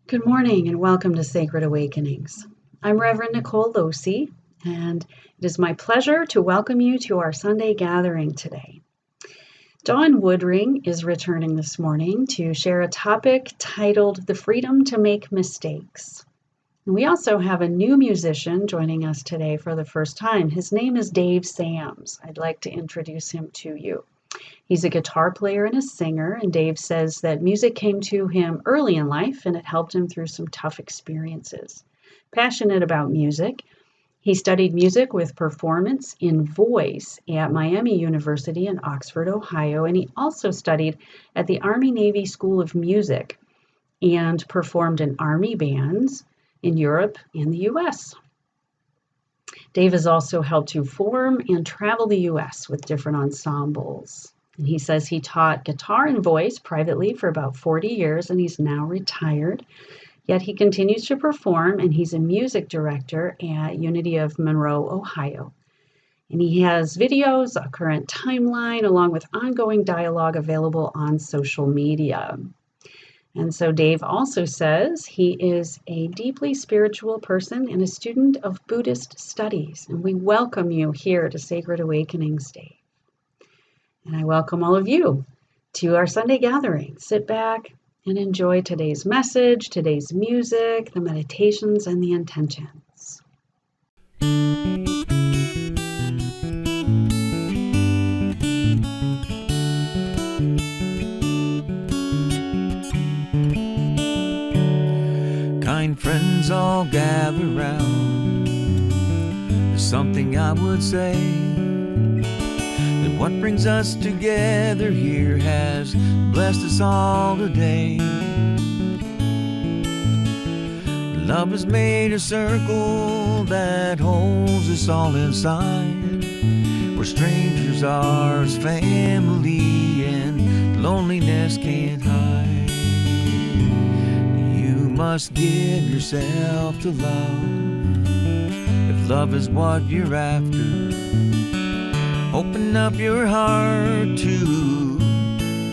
Good morning and welcome to Sacred Awakenings. I'm Reverend Nicole Losi, and it is my pleasure to welcome you to our Sunday gathering today. Dawn Woodring is returning this morning to share a topic titled The Freedom to Make Mistakes. And we also have a new musician joining us today for the first time. His name is Dave Sams. I'd like to introduce him to you. He's a guitar player and a singer, and Dave says that music came to him early in life and it helped him through some tough experiences. Passionate about music, he studied music with performance in voice at Miami University in Oxford, Ohio, and he also studied at the Army-Navy School of Music and performed in Army bands in Europe and the U.S. Dave has also helped to form and travel the U.S. with different ensembles. And he says he taught guitar and voice privately for about 40 years, and he's now retired. Yet he continues to perform, and he's a music director at Unity of Monroe, Ohio. And he has videos, a current timeline, along with ongoing dialogue available on social media. And so Dave also says he is a deeply spiritual person and a student of Buddhist studies. And we welcome you here to Sacred Awakenings, Dave. And I welcome all of you to our Sunday gathering. Sit back and enjoy today's message, today's music, the meditations, and the intentions. Kind friends all gather round. There's something I would say, that what brings us together here has blessed us all today. Love has made a circle that holds us all inside, where strangers are as family and loneliness can't hide. You must give yourself to love, if love is what you're after. Open up your heart to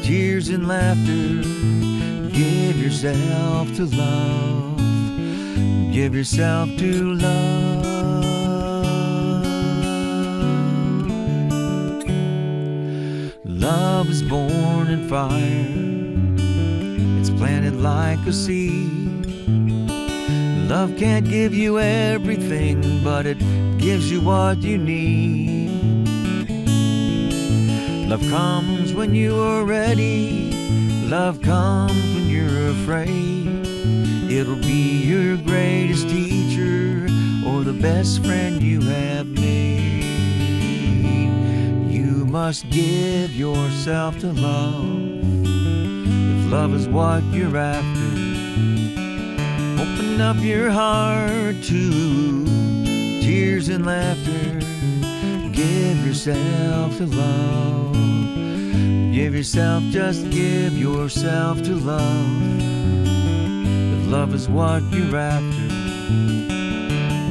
tears and laughter. Give yourself to love. Give yourself to love. Love is born in fire. It's planted like a seed. Love can't give you everything, but it gives you what you need. Love comes when you are ready. Love comes when you're afraid. It'll be your greatest teacher or the best friend you have made. You must give yourself to love, if love is what you're after. Open up your heart to tears and laughter. Give yourself to love. Give yourself, just give yourself to love, if love is what you're after.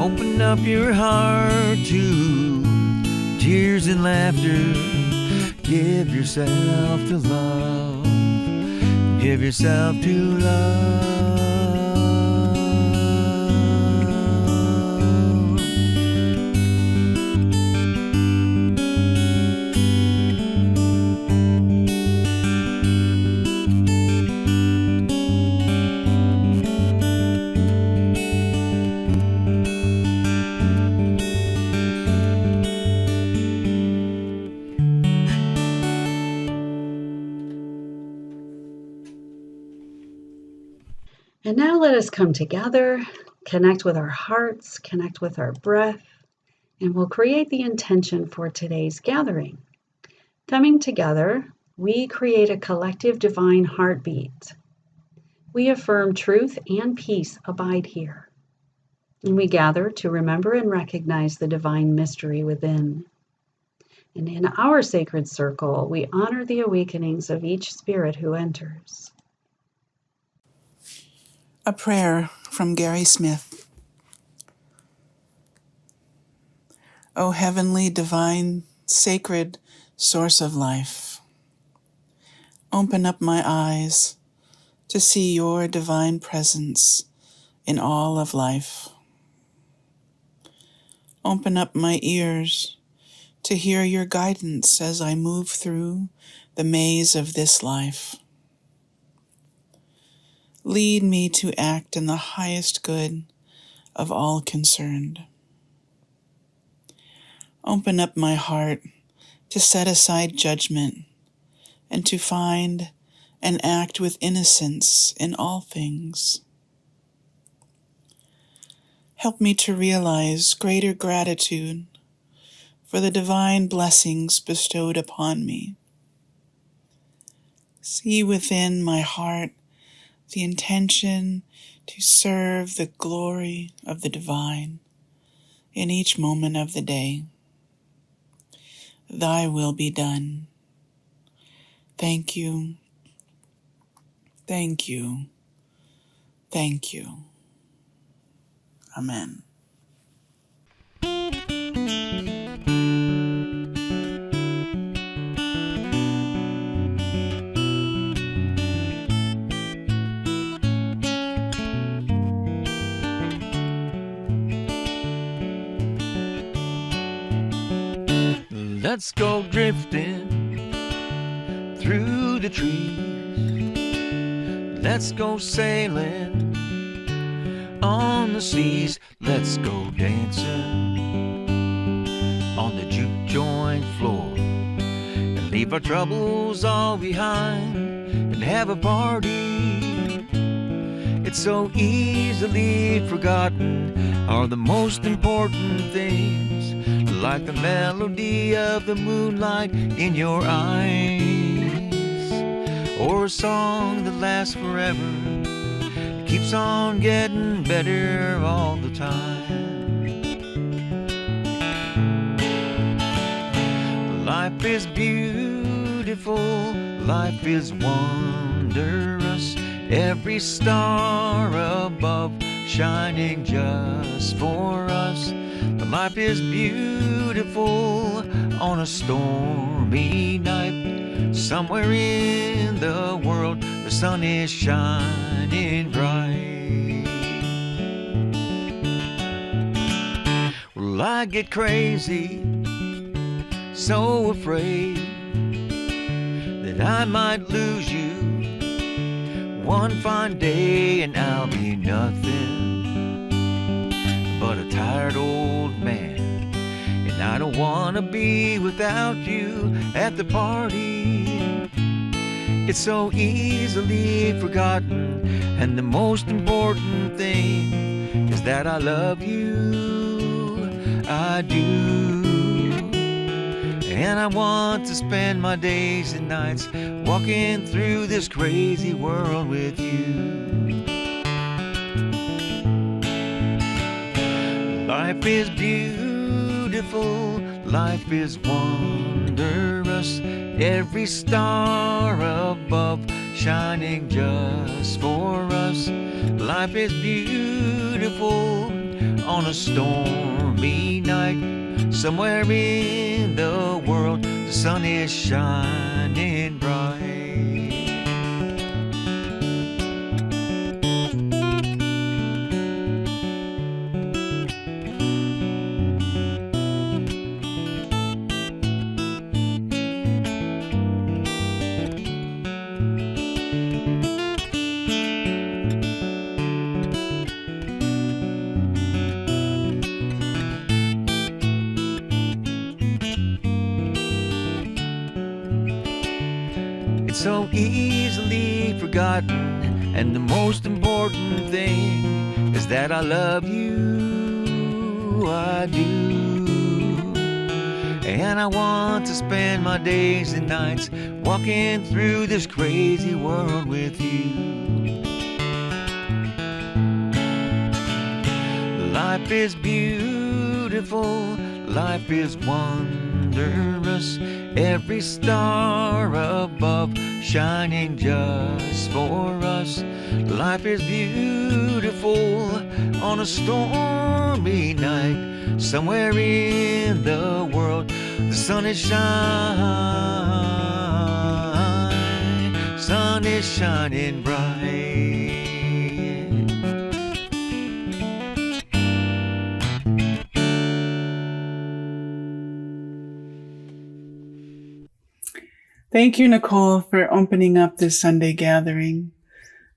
Open up your heart to tears and laughter. Give yourself to love. Give yourself to love. And now let us come together, connect with our hearts, connect with our breath, and we'll create the intention for today's gathering. Coming together, we create a collective divine heartbeat. We affirm truth and peace abide here. And we gather to remember and recognize the divine mystery within. And in our sacred circle, we honor the awakenings of each spirit who enters. A prayer from Gary Smith. O heavenly, divine, sacred source of life, open up my eyes to see your divine presence in all of life. Open up my ears to hear your guidance as I move through the maze of this life. Lead me to act in the highest good of all concerned. Open up my heart to set aside judgment and to find and act with innocence in all things. Help me to realize greater gratitude for the divine blessings bestowed upon me. See within my heart the intention to serve the glory of the divine in each moment of the day. Thy will be done. Thank you. Thank you. Thank you. Amen. Let's go drifting through the trees. Let's go sailing on the seas. Let's go dancing on the juke joint floor and leave our troubles all behind and have a party. It's so easily forgotten are the most important things, like the melody of the moonlight in your eyes, or a song that lasts forever, it keeps on getting better all the time. Life is beautiful, life is wondrous, every star above shining just for us. Life is beautiful on a stormy night. Somewhere in the world the sun is shining bright. Well, I get crazy, so afraid that I might lose you one fine day, and I'll be nothing but a tired old man. And I don't want to be without you at the party. It's so easily forgotten, and the most important thing is that I love you, I do. And I want to spend my days and nights walking through this crazy world with you. Life is beautiful, life is wondrous, every star above shining just for us. Life is beautiful on a stormy night. Somewhere in the world the sun is shining bright. It's so easily forgotten, and the most important thing is that I love you, I do. And I want to spend my days and nights walking through this crazy world with you. Life is beautiful, life is wondrous, every star above shining just for us. Life is beautiful on a stormy night. Somewhere in the world the sun is shining, sun is is shining bright. Thank you, Nicole, for opening up this Sunday gathering.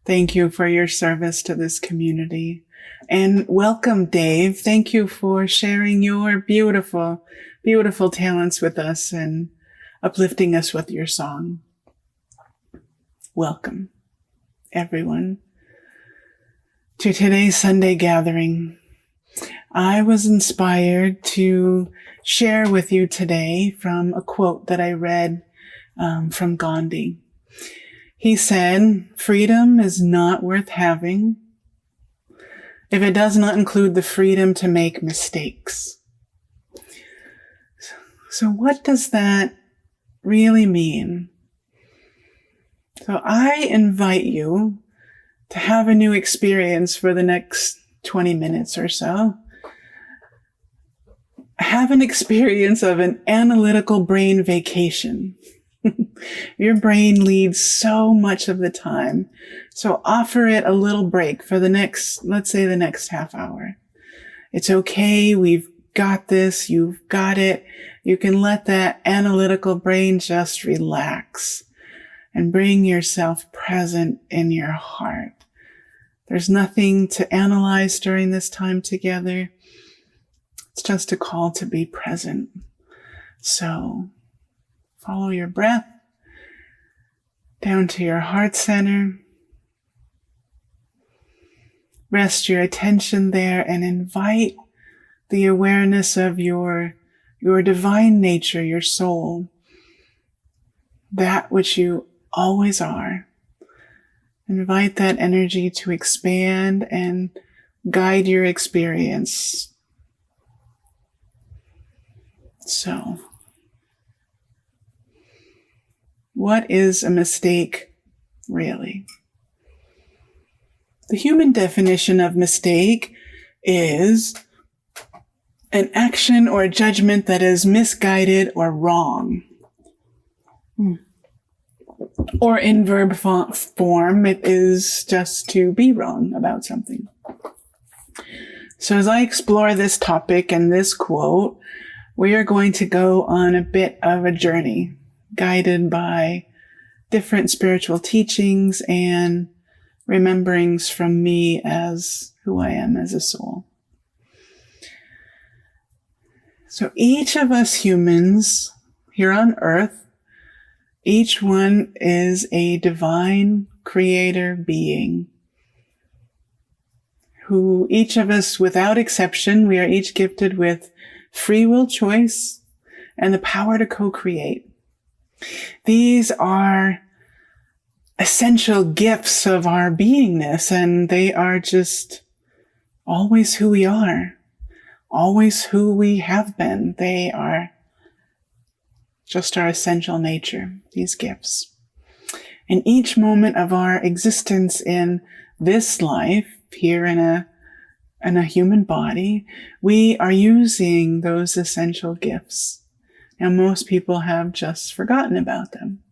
Thank you for your service to this community. And welcome, Dave. Thank you for sharing your beautiful, beautiful talents with us and uplifting us with your song. Welcome, everyone, to today's Sunday gathering. I was inspired to share with you today from a quote that I read from Gandhi. He said, "Freedom is not worth having if it does not include the freedom to make mistakes." So what does that really mean? So I invite you to have a new experience for the next 20 minutes or so. Have an experience of an analytical brain vacation. Your brain leads so much of the time. So offer it a little break for the next, let's say the next half hour. It's okay. We've got this. You've got it. You can let that analytical brain just relax and bring yourself present in your heart. There's nothing to analyze during this time together. It's just a call to be present. So follow your breath down to your heart center. Rest your attention there and invite the awareness of your divine nature, your soul, that which you always are. Invite that energy to expand and guide your experience. So, what is a mistake, really? The human definition of mistake is an action or a judgment that is misguided or wrong. Or in verb form, it is just to be wrong about something. So as I explore this topic and this quote, we are going to go on a bit of a journey, guided by different spiritual teachings and rememberings from me as who I am as a soul. So each of us humans here on earth, each one is a divine creator being who each of us, without exception, we are each gifted with free will choice and the power to co-create. These are essential gifts of our beingness, and they are just always who we are, always who we have been. They are just our essential nature, these gifts. In each moment of our existence in this life, here in a human body, we are using those essential gifts. Now, most people have just forgotten about them.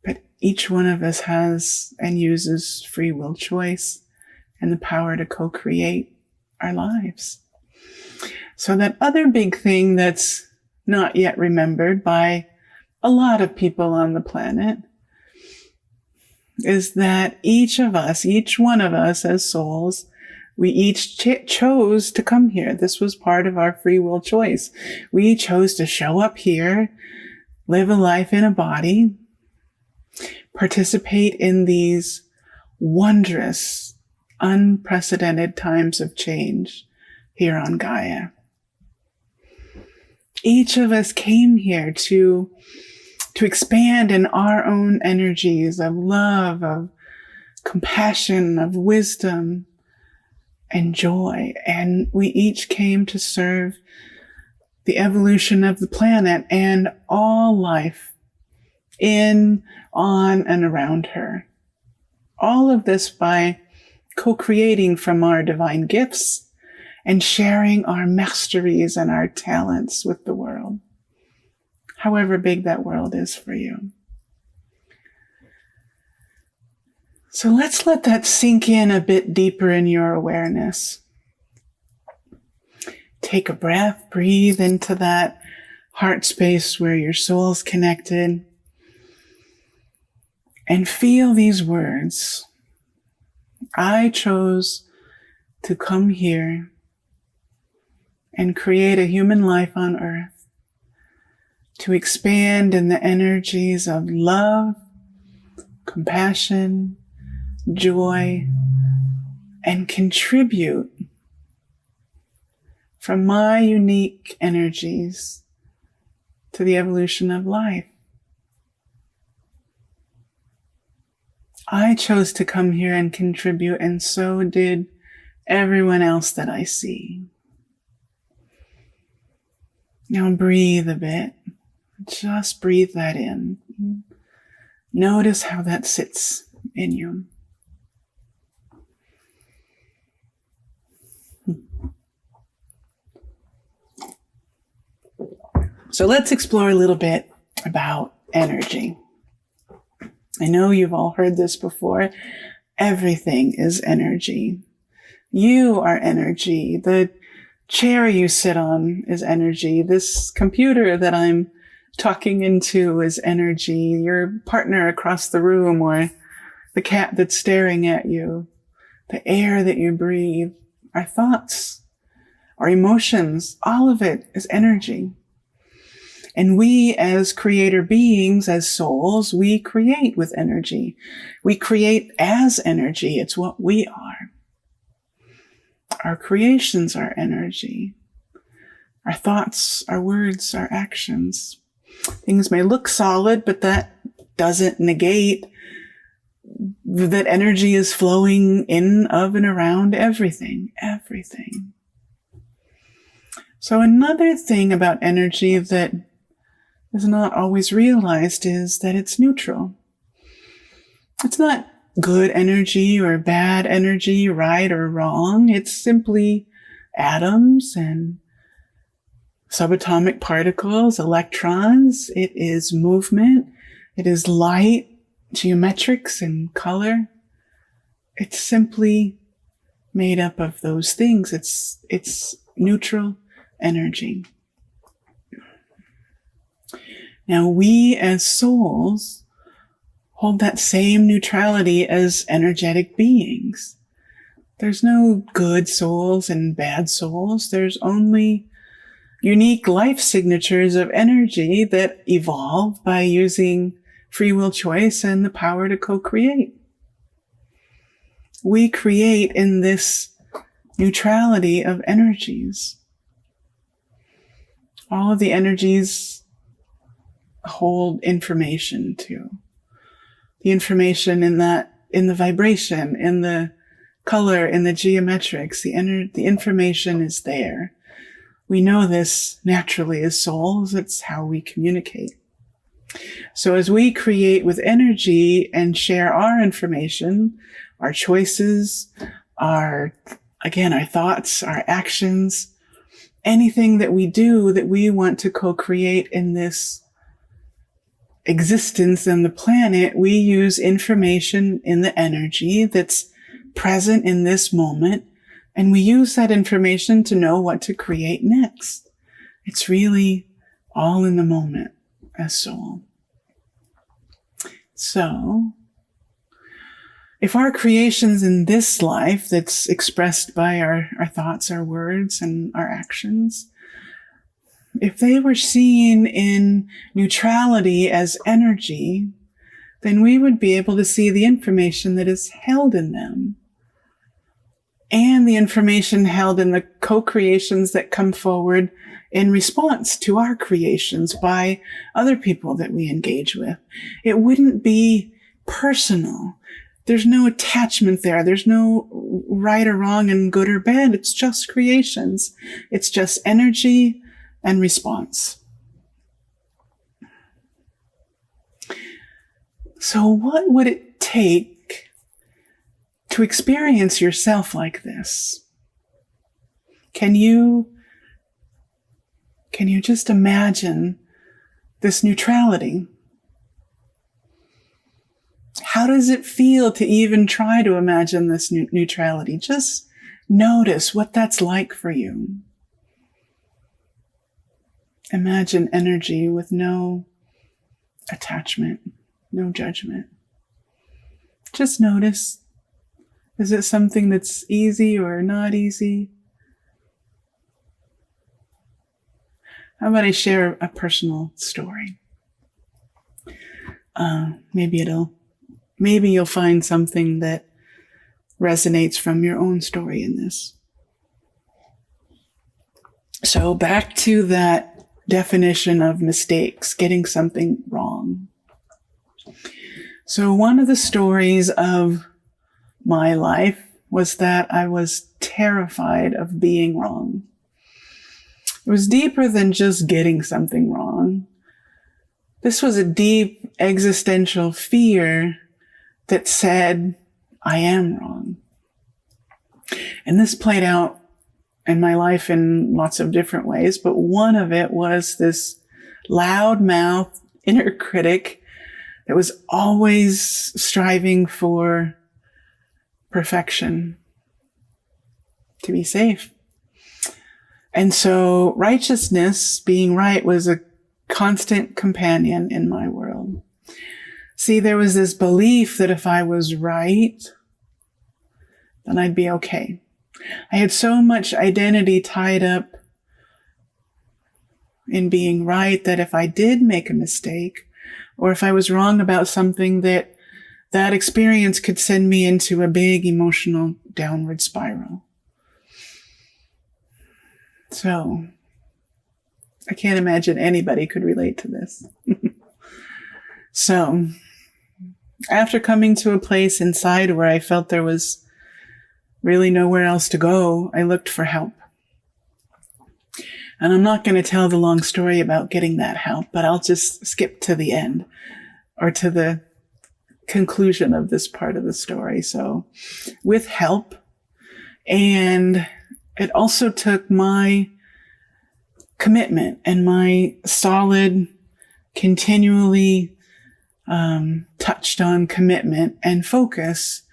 But each one of us has and uses free will choice and the power to co-create our lives. So that other big thing that's not yet remembered by a lot of people on the planet is that each one of us as souls, we each chose to come here. This was part of our free will choice. We chose to show up here, live a life in a body, participate in these wondrous, unprecedented times of change here on Gaia. Each of us came here to expand in our own energies of love, of compassion, of wisdom, and joy. And we each came to serve the evolution of the planet and all life in, on, and around her. All of this by co-creating from our divine gifts and sharing our masteries and our talents with the world, however big that world is for you. So let's let that sink in a bit deeper in your awareness. Take a breath, breathe into that heart space where your soul's connected, and feel these words. I chose to come here and create a human life on earth to expand in the energies of love, compassion, joy, and contribute from my unique energies to the evolution of life. I chose to come here and contribute, and so did everyone else that I see. Now breathe a bit. Just breathe that in. Notice how that sits in you. So let's explore a little bit about energy. I know you've all heard this before. Everything is energy. You are energy. The chair you sit on is energy. This computer that I'm talking into is energy. Your partner across the room, or the cat that's staring at you, the air that you breathe, our thoughts, our emotions, all of it is energy. And we as creator beings, as souls, we create with energy. We create as energy. It's what we are. Our creations are energy. Our thoughts, our words, our actions. Things may look solid, but that doesn't negate that energy is flowing in, of, and around everything. So another thing about energy that is not always realized is that it's neutral. It's not good energy or bad energy, right or wrong. It's simply atoms and subatomic particles, electrons. It is movement. It is light, geometrics, and color. It's simply made up of those things. It's neutral energy. Now, we as souls hold that same neutrality as energetic beings. There's no good souls and bad souls. There's only unique life signatures of energy that evolve by using free will choice and the power to co-create. We create in this neutrality of energies. All of the energies hold information too. The information in the vibration, in the color, in the geometrics, the information is there. We know this naturally as souls. It's how we communicate. So as we create with energy and share our information, our choices, our thoughts, our actions, anything that we do that we want to co-create in this existence on the planet, we use information in the energy that's present in this moment, and we use that information to know what to create next. It's really all in the moment as soul. So, if our creations in this life that's expressed by our thoughts, our words, and our actions, if they were seen in neutrality as energy, then we would be able to see the information that is held in them and the information held in the co-creations that come forward in response to our creations by other people that we engage with. It wouldn't be personal. There's no attachment there. There's no right or wrong and good or bad. It's just creations. It's just energy and response. So what would it take to experience yourself like this? Can you just imagine this neutrality? How does it feel to even try to imagine this neutrality? Just notice what that's like for you. Imagine energy with no attachment, no judgment. Just notice. Is it something that's easy or not easy? How about I share a personal story? Maybe you'll find something that resonates from your own story in this. So back to that definition of mistakes, getting something wrong. So one of the stories of my life was that I was terrified of being wrong. It was deeper than just getting something wrong. This was a deep existential fear that said, I am wrong. And this played out in my life in lots of different ways, but one of it was this loud-mouthed inner critic that was always striving for perfection, to be safe. And so righteousness, being right, was a constant companion in my world. See, there was this belief that if I was right, then I'd be okay. I had so much identity tied up in being right that if I did make a mistake, or if I was wrong about something, that experience could send me into a big emotional downward spiral. So, I can't imagine anybody could relate to this. So, after coming to a place inside where I felt there was really nowhere else to go, I looked for help. And I'm not going to tell the long story about getting that help, but I'll just skip to the end, or to the conclusion of this part of the story. So with help, and it also took my commitment and my solid, continually touched on commitment and focus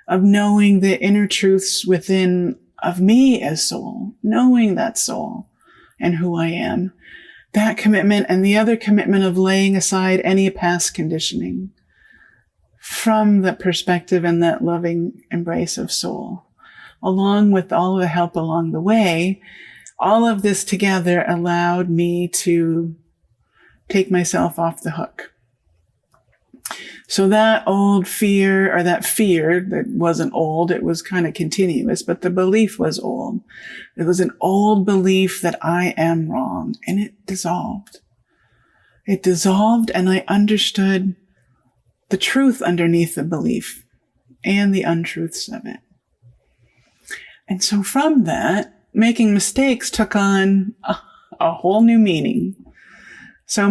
of knowing the inner truths within of me as soul, knowing that soul and who I am. That commitment, and the other commitment of laying aside any past conditioning from the perspective and that loving embrace of soul, along with all of the help along the way. All of this together allowed me to take myself off the hook. So that old fear, or that fear that wasn't old, it was kind of continuous, but the belief was old. It was an old belief that I am wrong, and it dissolved. It dissolved, and I understood the truth underneath the belief and the untruths of it. And so from that, making mistakes took on a whole new meaning. So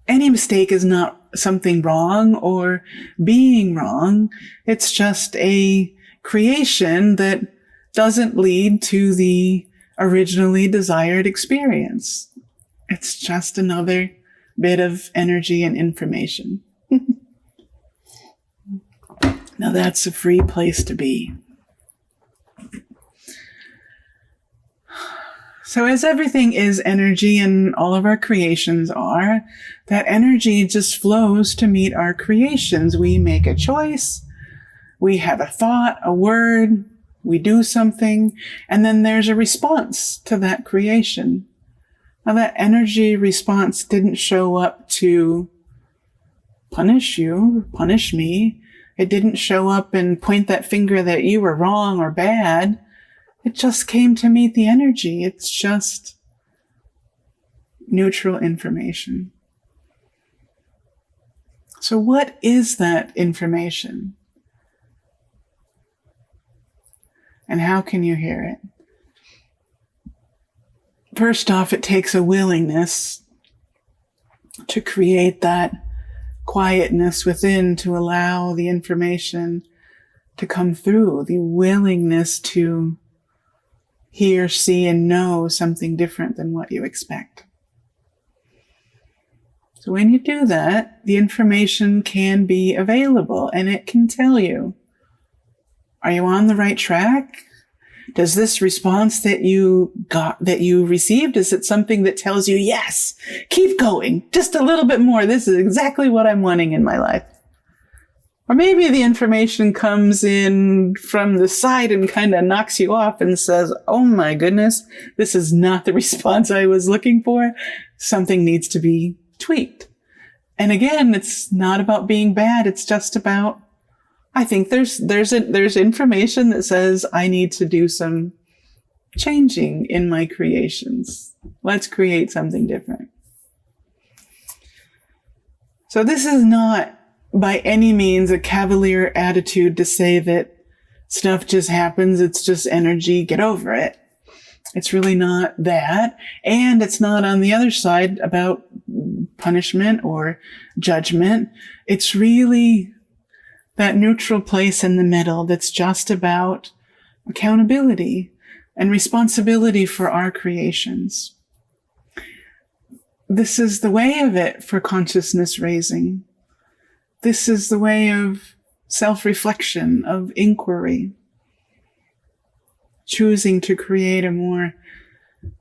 any mistake is not something wrong or being wrong. It's just a creation that doesn't lead to the originally desired experience. It's just another bit of energy and information. Now that's a free place to be. So as everything is energy, and all of our creations are, that energy just flows to meet our creations. We make a choice, we have a thought, a word, we do something, and then there's a response to that creation. Now that energy response didn't show up to punish you, punish me. It didn't show up and point that finger that you were wrong or bad. It just came to meet the energy. It's just neutral information. So what is that information? And how can you hear it? First off, it takes a willingness to create that quietness within, to allow the information to come through, the willingness to hear, see, and know something different than what you expect. So when you do that, the information can be available and it can tell you, are you on the right track? Does this response that you received, is it something that tells you, yes, keep going, just a little bit more. This is exactly what I'm wanting in my life. Or maybe the information comes in from the side and kind of knocks you off and says, oh my goodness, this is not the response I was looking for. Something needs to be tweaked. And again, it's not about being bad. It's just about, I think there's information that says I need to do some changing in my creations. Let's create something different. So this is not by any means a cavalier attitude to say that stuff just happens. It's just energy. Get over it. It's really not that. And it's not on the other side about punishment or judgment. It's really that neutral place in the middle that's just about accountability and responsibility for our creations. This is the way of it for consciousness raising. This is the way of self-reflection, of inquiry, choosing to create a more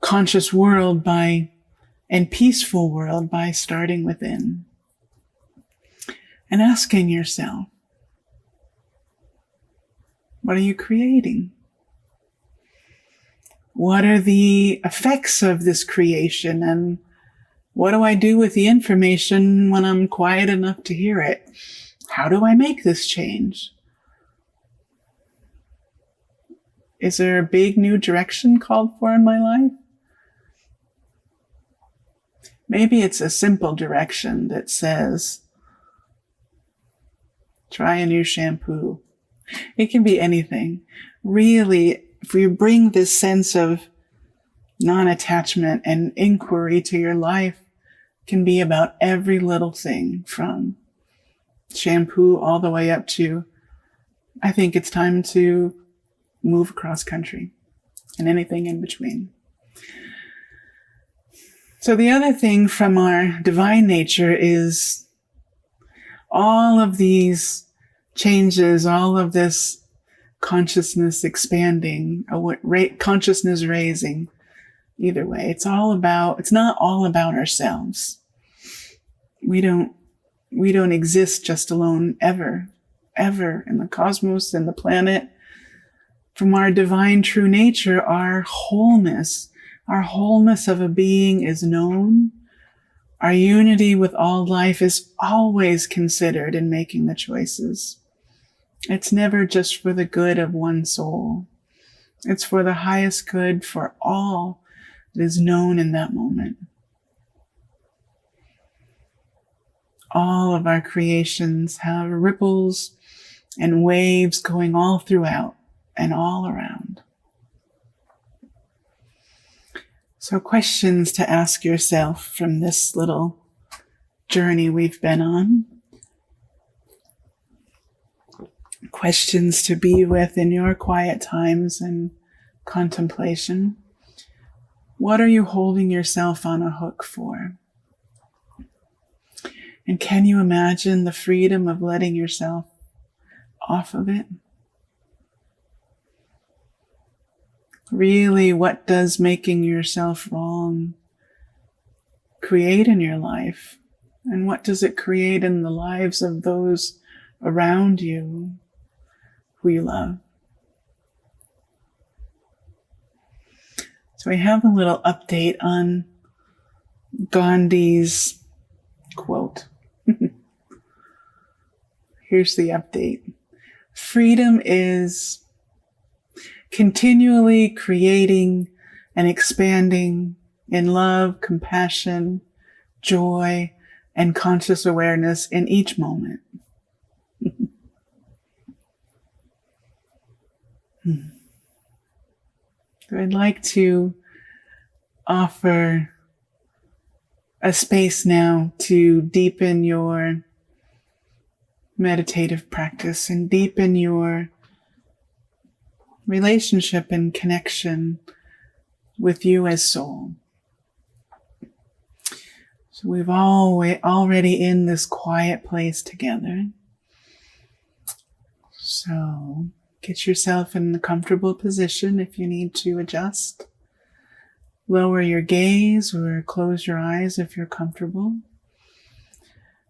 conscious world and peaceful world by starting within and asking yourself, what are you creating? What are the effects of this creation? And what do I do with the information when I'm quiet enough to hear it? How do I make this change? Is there a big new direction called for in my life? Maybe it's a simple direction that says, try a new shampoo. It can be anything. Really, if you bring this sense of non-attachment and inquiry to your life, it can be about every little thing from shampoo all the way up to, I think it's time to move across country and anything in between. So the other thing from our divine nature is all of these changes, all of this consciousness expanding, consciousness raising, either way, it's not all about ourselves. We don't exist just alone ever in the cosmos and the planet. From our divine true nature, our wholeness of a being is known. Our unity with all life is always considered in making the choices. It's never just for the good of one soul. It's for the highest good for all that is known in that moment. All of our creations have ripples and waves going all throughout and all around. So questions to ask yourself from this little journey we've been on. Questions to be with in your quiet times and contemplation. What are you holding yourself on a hook for? And can you imagine the freedom of letting yourself off of it? Really, what does making yourself wrong create in your life? And what does it create in the lives of those around you who you love? So we have a little update on Gandhi's quote. Here's the update. Freedom is continually creating and expanding in love, compassion, joy, and conscious awareness in each moment. So I'd like to offer a space now to deepen your meditative practice and deepen your relationship and connection with you as soul. So we've already in this quiet place together. So get yourself in a comfortable position if you need to adjust. Lower your gaze or close your eyes if you're comfortable.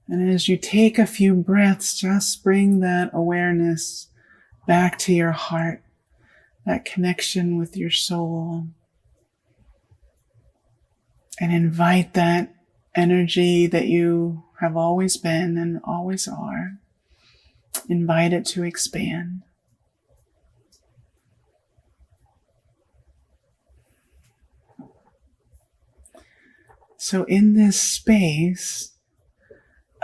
And as you take a few breaths, just bring that awareness back to your heart, that connection with your soul. And invite that energy that you have always been and always are. Invite it to expand. So in this space,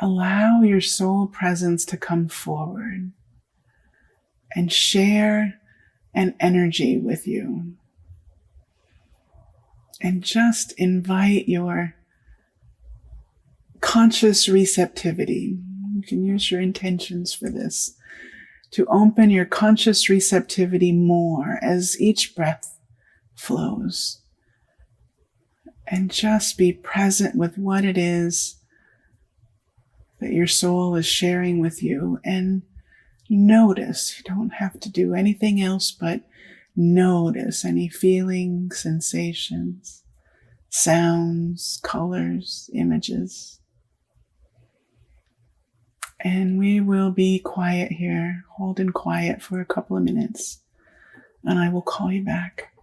allow your soul presence to come forward and share an energy with you. And just invite your conscious receptivity. You can use your intentions for this, to open your conscious receptivity more as each breath flows. And just be present with what it is that your soul is sharing with you. And notice, you don't have to do anything else but notice any feelings, sensations, sounds, colors, images. And we will be quiet here, holding quiet for a couple of minutes, and I will call you back.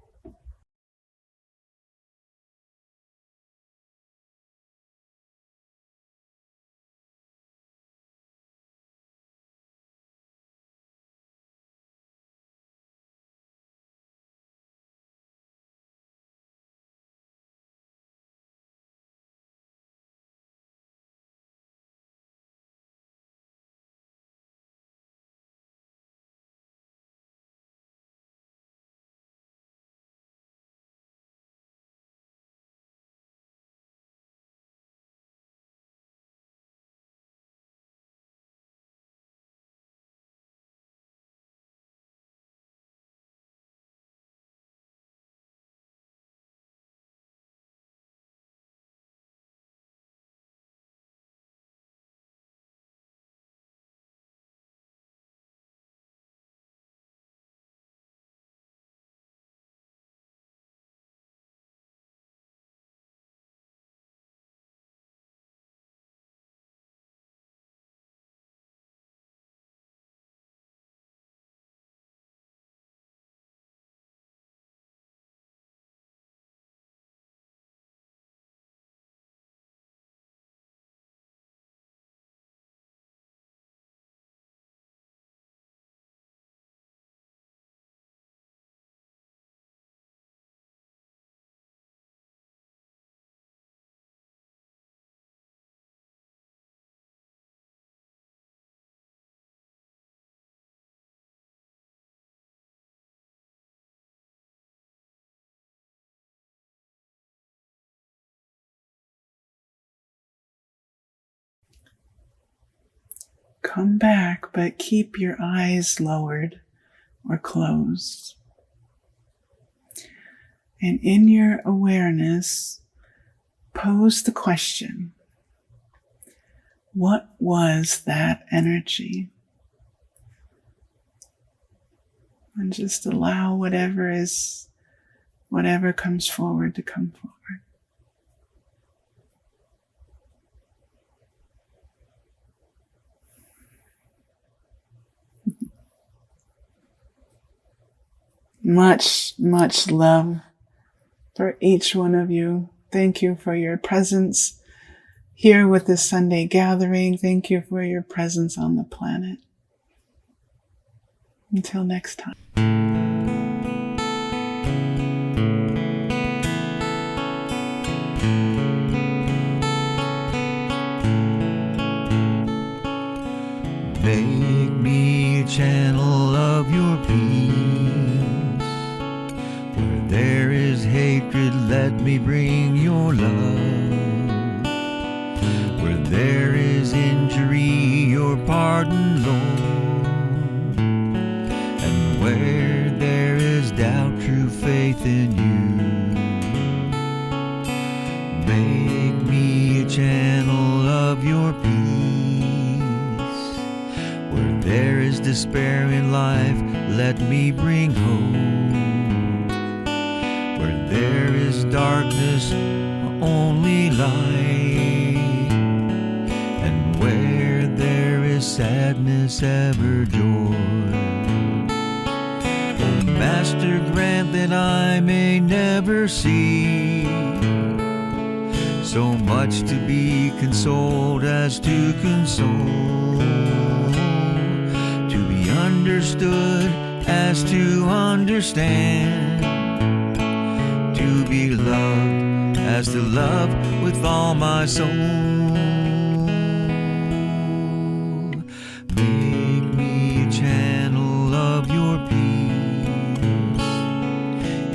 Come back, but keep your eyes lowered or closed. And in your awareness, pose the question, what was that energy? And just allow whatever comes forward to come forward. Much, much love for each one of you. Thank you for your presence here with this Sunday gathering. Thank you for your presence on the planet. Until next time. Make me a channel of your peace. Where there is hatred, let me bring your love. Where there is injury, your pardon, Lord. And where there is doubt, true faith in you. Make me a channel despair in life, let me bring hope. Where there is darkness, only light. And where there is sadness, ever joy. Oh, Master, grant that I may never see so much to be consoled as to console, to be understood as to understand, to be loved as to love with all my soul. Make me a channel of your peace.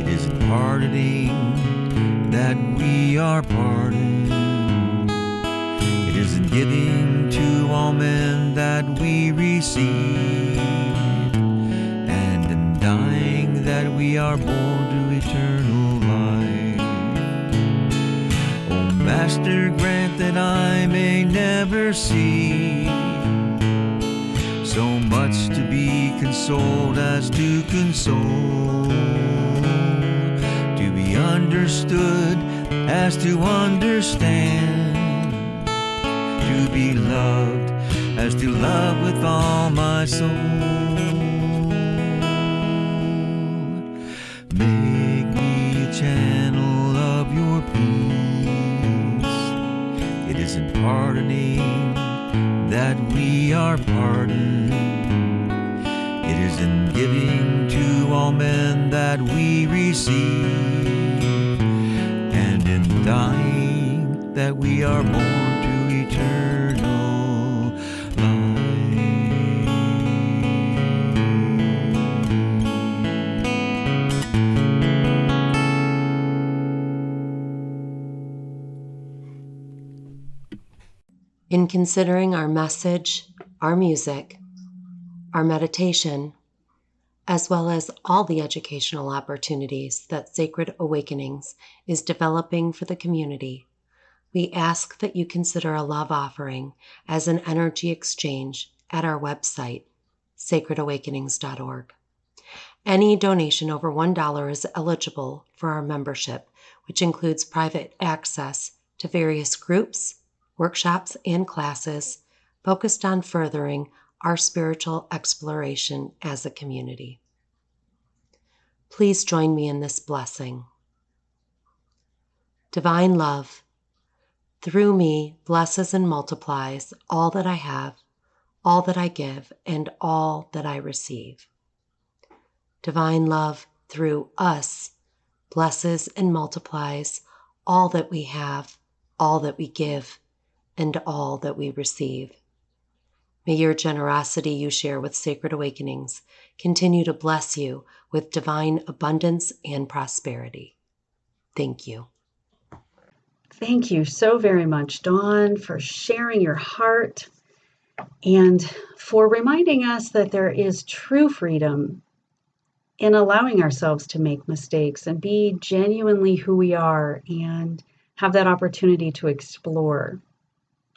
It isn't pardoning that we are pardoned. It isn't giving to all men that we receive, and in dying that we are born to eternal life. Oh, Master, grant that I may never see so much to be consoled as to console, to be understood as to understand, to be loved as to love with all my soul. Make me a channel of your peace. It isn't pardoning that we are pardoned. It isn't giving to all men that we receive, and in dying that we are born to eternal life. In considering our message, our music, our meditation, as well as all the educational opportunities that Sacred Awakenings is developing for the community, we ask that you consider a love offering as an energy exchange at our website, sacredawakenings.org. Any donation over $1 is eligible for our membership, which includes private access to various groups, workshops, and classes focused on furthering our spiritual exploration as a community. Please join me in this blessing. Divine love, through me, blesses and multiplies all that I have, all that I give, and all that I receive. Divine love, through us, blesses and multiplies all that we have, all that we give, and all that we receive. May your generosity you share with Sacred Awakenings continue to bless you with divine abundance and prosperity. Thank you. Thank you so very much, Dawn, for sharing your heart and for reminding us that there is true freedom in allowing ourselves to make mistakes and be genuinely who we are and have that opportunity to explore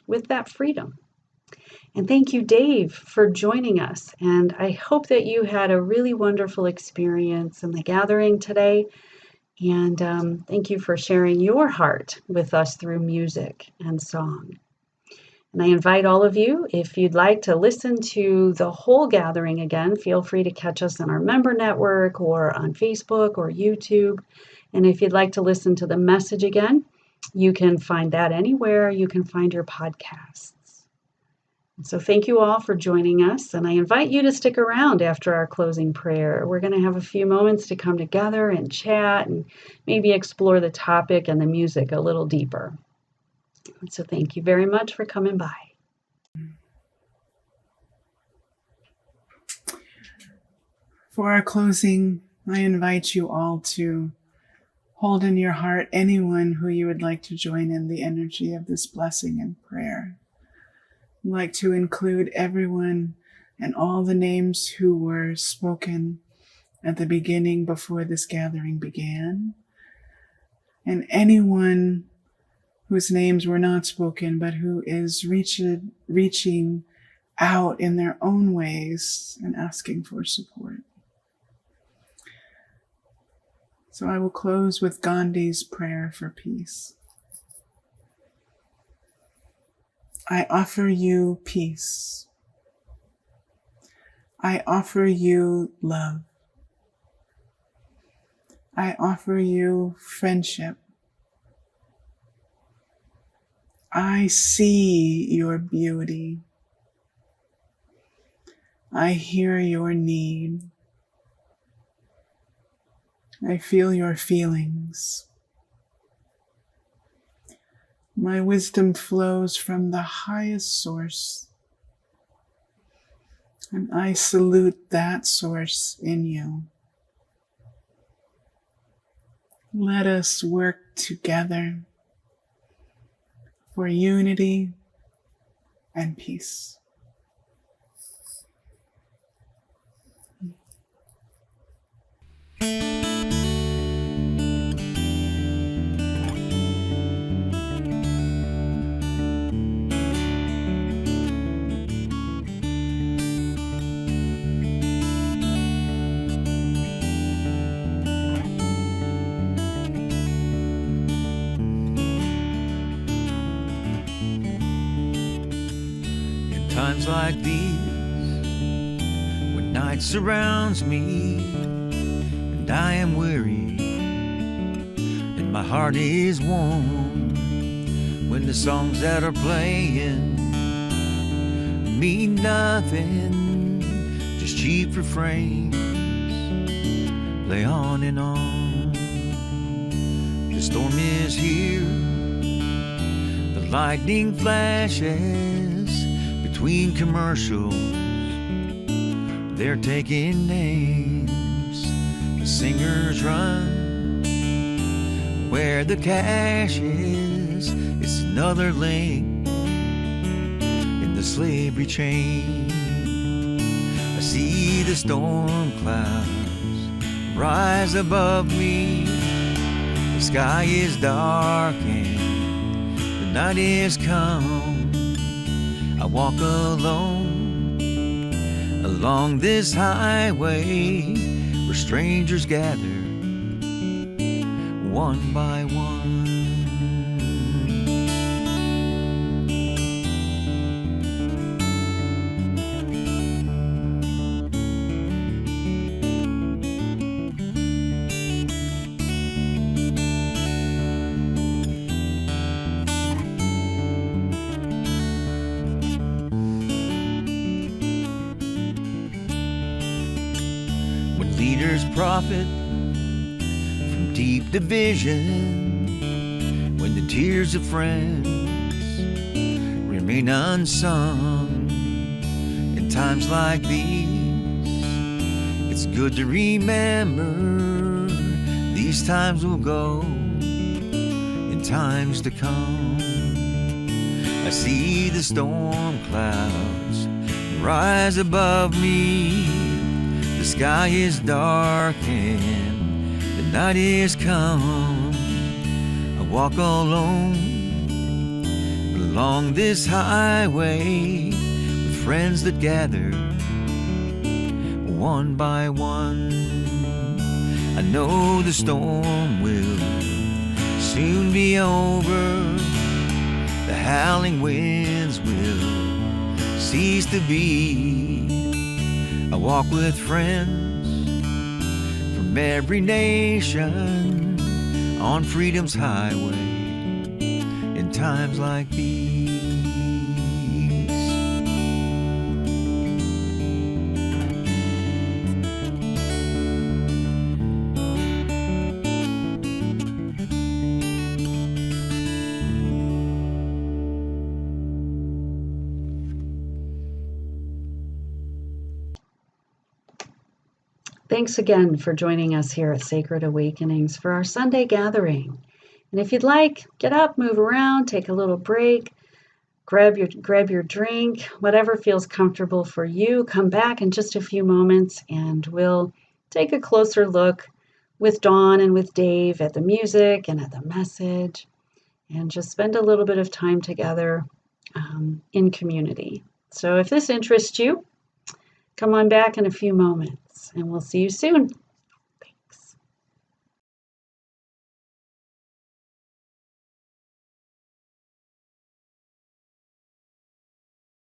with that freedom. And thank you, Dave, for joining us. And I hope that you had a really wonderful experience in the gathering today. And thank you for sharing your heart with us through music and song. And I invite all of you, if you'd like to listen to the whole gathering again, feel free to catch us on our member network or on Facebook or YouTube. And if you'd like to listen to the message again, you can find that anywhere you can find your podcasts. So thank you all for joining us, and I invite you to stick around after our closing prayer. We're going to have a few moments to come together and chat and maybe explore the topic and the music a little deeper. So thank you very much for coming by. For our closing, I invite you all to hold in your heart anyone who you would like to join in the energy of this blessing and prayer. I'd like to include everyone and all the names who were spoken at the beginning before this gathering began, and anyone whose names were not spoken but who is reaching out in their own ways and asking for support. So I will close with Gandhi's prayer for peace. I offer you peace. I offer you love. I offer you friendship. I see your beauty. I hear your need. I feel your feelings. My wisdom flows from the highest source, and I salute that source in you. Let us work together for unity and peace. Times like these, when night surrounds me and I am weary and my heart is worn, when the songs that are playing mean nothing, just cheap refrains play on and on. The storm is here, the lightning flashes between commercials, they're taking names. The singers run where the cash is. It's another link in the slavery chain. I see the storm clouds rise above me. The sky is dark and the night is come. I walk alone along this highway where strangers gather one by one. Leaders profit from deep division, when the tears of friends remain unsung. In times like these, it's good to remember these times will go in times to come. I see the storm clouds rise above me. The sky is dark and the night is come. I walk alone along this highway with friends that gather one by one. I know the storm will soon be over. The howling winds will cease to be. I walk with friends from every nation on freedom's highway in times like these. Thanks again for joining us here at Sacred Awakenings for our Sunday gathering. And if you'd like, get up, move around, take a little break, grab your drink, whatever feels comfortable for you. Come back in just a few moments and we'll take a closer look with Dawn and with Dave at the music and at the message, and just spend a little bit of time together in community. So if this interests you, come on back in a few moments and we'll see you soon.